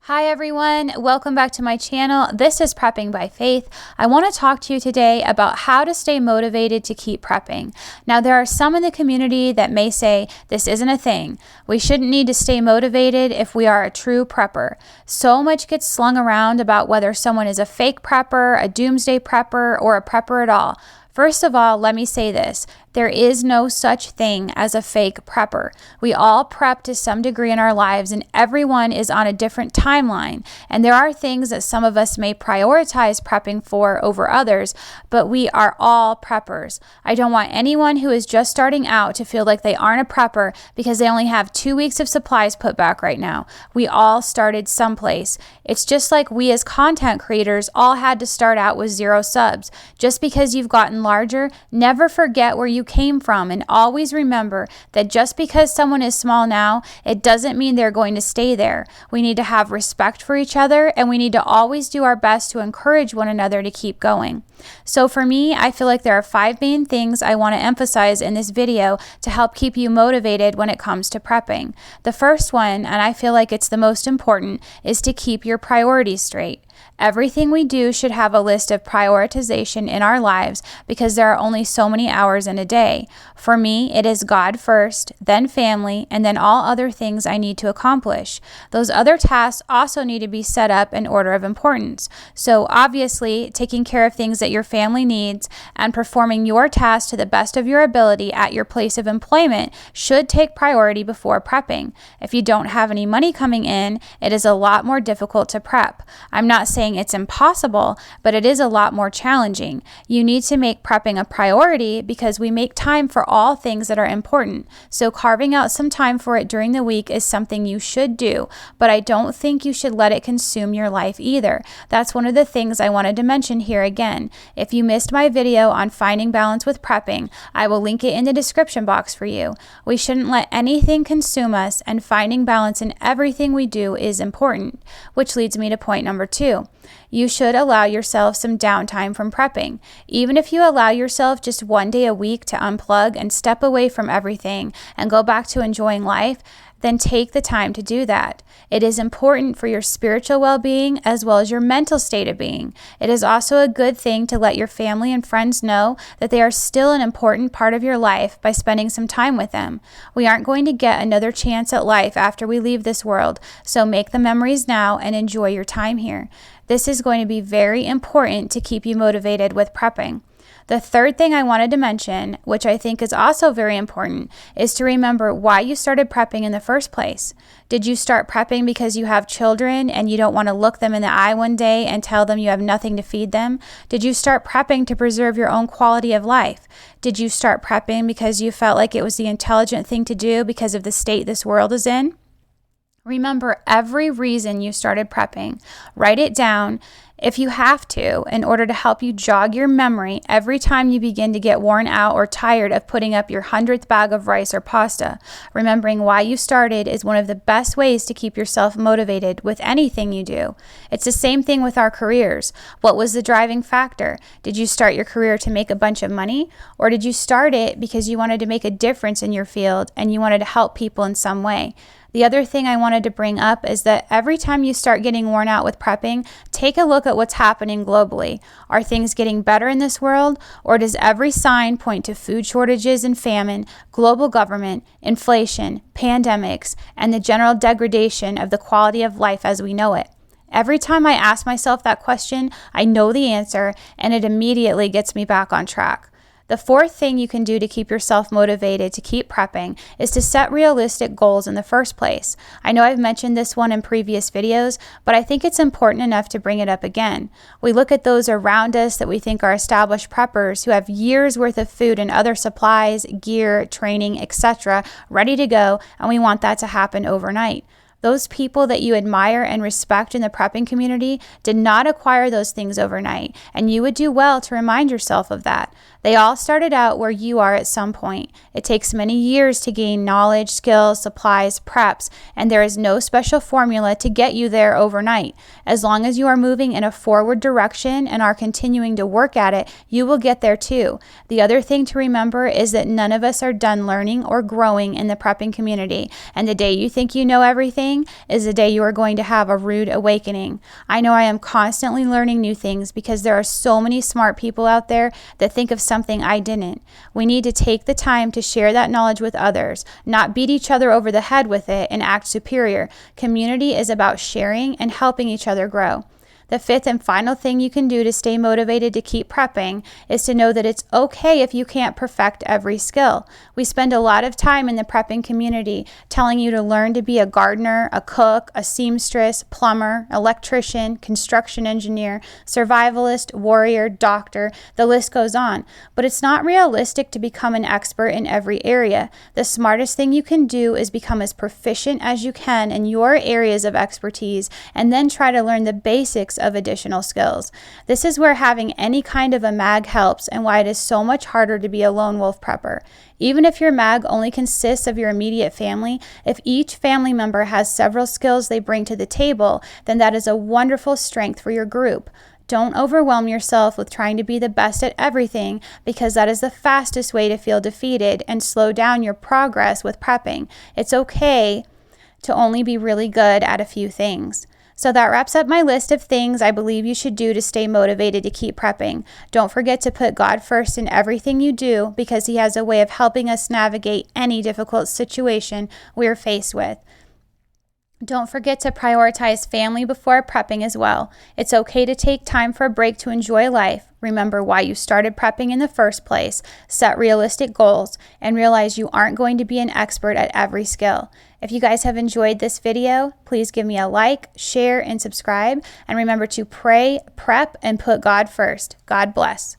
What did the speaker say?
Hi everyone, welcome back to my channel. This is Prepping by Faith. I want to talk to you today about how to stay motivated to keep prepping. Now, there are some in the community that may say this isn't a thing. We shouldn't need to stay motivated if we are a true prepper. So much gets slung around about whether someone is a fake prepper, a doomsday prepper, or a prepper at all. First of all, let me say this. There is no such thing as a fake prepper. We all prep to some degree in our lives, and everyone is on a different timeline. And there are things that some of us may prioritize prepping for over others, but we are all preppers. I don't want anyone who is just starting out to feel like they aren't a prepper because they only have 2 weeks of supplies put back right now. We all started someplace. It's just like we as content creators all had to start out with 0 subs. Just because you've gotten larger, never forget where you came from, and always remember that just because someone is small now, it doesn't mean they're going to stay there. We need to have respect for each other, and we need to always do our best to encourage one another to keep going. So for me, I feel like there are 5 main things I want to emphasize in this video to help keep you motivated when it comes to prepping. The first one, and I feel like it's the most important, is to keep your priorities straight. Everything we do should have a list of prioritization in our lives because there are only so many hours in a day. For me, it is God first, then family, and then all other things I need to accomplish. Those other tasks also need to be set up in order of importance. So obviously, taking care of things that your family needs and performing your tasks to the best of your ability at your place of employment should take priority before prepping. If you don't have any money coming in, it is a lot more difficult to prep. I'm not saying it's impossible, but it is a lot more challenging. You need to make prepping a priority because we make time for all things that are important. So carving out some time for it during the week is something you should do, but I don't think you should let it consume your life either. That's one of the things I wanted to mention here again. If you missed my video on finding balance with prepping, I will link it in the description box for you. We shouldn't let anything consume us, and finding balance in everything we do is important, which leads me to point number 2. You should allow yourself some downtime from prepping. Even if you allow yourself just 1 day a week to unplug and step away from everything and go back to enjoying life, then take the time to do that. It is important for your spiritual well-being as well as your mental state of being. It is also a good thing to let your family and friends know that they are still an important part of your life by spending some time with them. We aren't going to get another chance at life after we leave this world, so make the memories now and enjoy your time here. This is going to be very important to keep you motivated with prepping. The third thing I wanted to mention, which I think is also very important, is to remember why you started prepping in the first place. Did you start prepping because you have children and you don't want to look them in the eye one day and tell them you have nothing to feed them? Did you start prepping to preserve your own quality of life? Did you start prepping because you felt like it was the intelligent thing to do because of the state this world is in? Remember every reason you started prepping. Write it down if you have to, in order to help you jog your memory every time you begin to get worn out or tired of putting up your 100th bag of rice or pasta. Remembering why you started is one of the best ways to keep yourself motivated with anything you do. It's the same thing with our careers. What was the driving factor? Did you start your career to make a bunch of money? Or did you start it because you wanted to make a difference in your field and you wanted to help people in some way? The other thing I wanted to bring up is that every time you start getting worn out with prepping, take a look at what's happening globally. Are things getting better in this world, or does every sign point to food shortages and famine, global government, inflation, pandemics, and the general degradation of the quality of life as we know it? Every time I ask myself that question, I know the answer, and it immediately gets me back on track. The fourth thing you can do to keep yourself motivated to keep prepping is to set realistic goals in the first place. I know I've mentioned this one in previous videos, but I think it's important enough to bring it up again. We look at those around us that we think are established preppers who have years worth of food and other supplies, gear, training, etc. ready to go, and we want that to happen overnight. Those people that you admire and respect in the prepping community did not acquire those things overnight, and you would do well to remind yourself of that. They all started out where you are at some point. It takes many years to gain knowledge, skills, supplies, preps, and there is no special formula to get you there overnight. As long as you are moving in a forward direction and are continuing to work at it, you will get there too. The other thing to remember is that none of us are done learning or growing in the prepping community, and the day you think you know everything is the day you are going to have a rude awakening. I know I am constantly learning new things because there are so many smart people out there that think of something I didn't. We need to take the time to share that knowledge with others, not beat each other over the head with it and act superior. Community is about sharing and helping each other grow. The fifth and final thing you can do to stay motivated to keep prepping is to know that it's okay if you can't perfect every skill. We spend a lot of time in the prepping community telling you to learn to be a gardener, a cook, a seamstress, plumber, electrician, construction engineer, survivalist, warrior, doctor, the list goes on. But it's not realistic to become an expert in every area. The smartest thing you can do is become as proficient as you can in your areas of expertise and then try to learn the basics of additional skills. This is where having any kind of a mag helps and why it is so much harder to be a lone wolf prepper. Even if your mag only consists of your immediate family, if each family member has several skills they bring to the table, then that is a wonderful strength for your group. Don't overwhelm yourself with trying to be the best at everything because that is the fastest way to feel defeated and slow down your progress with prepping. It's okay to only be really good at a few things. So that wraps up my list of things I believe you should do to stay motivated to keep prepping. Don't forget to put God first in everything you do because He has a way of helping us navigate any difficult situation we're faced with. Don't forget to prioritize family before prepping as well. It's okay to take time for a break to enjoy life. Remember why you started prepping in the first place. Set realistic goals and realize you aren't going to be an expert at every skill. If you guys have enjoyed this video, please give me a like, share, and subscribe. And remember to pray, prep, and put God first. God bless.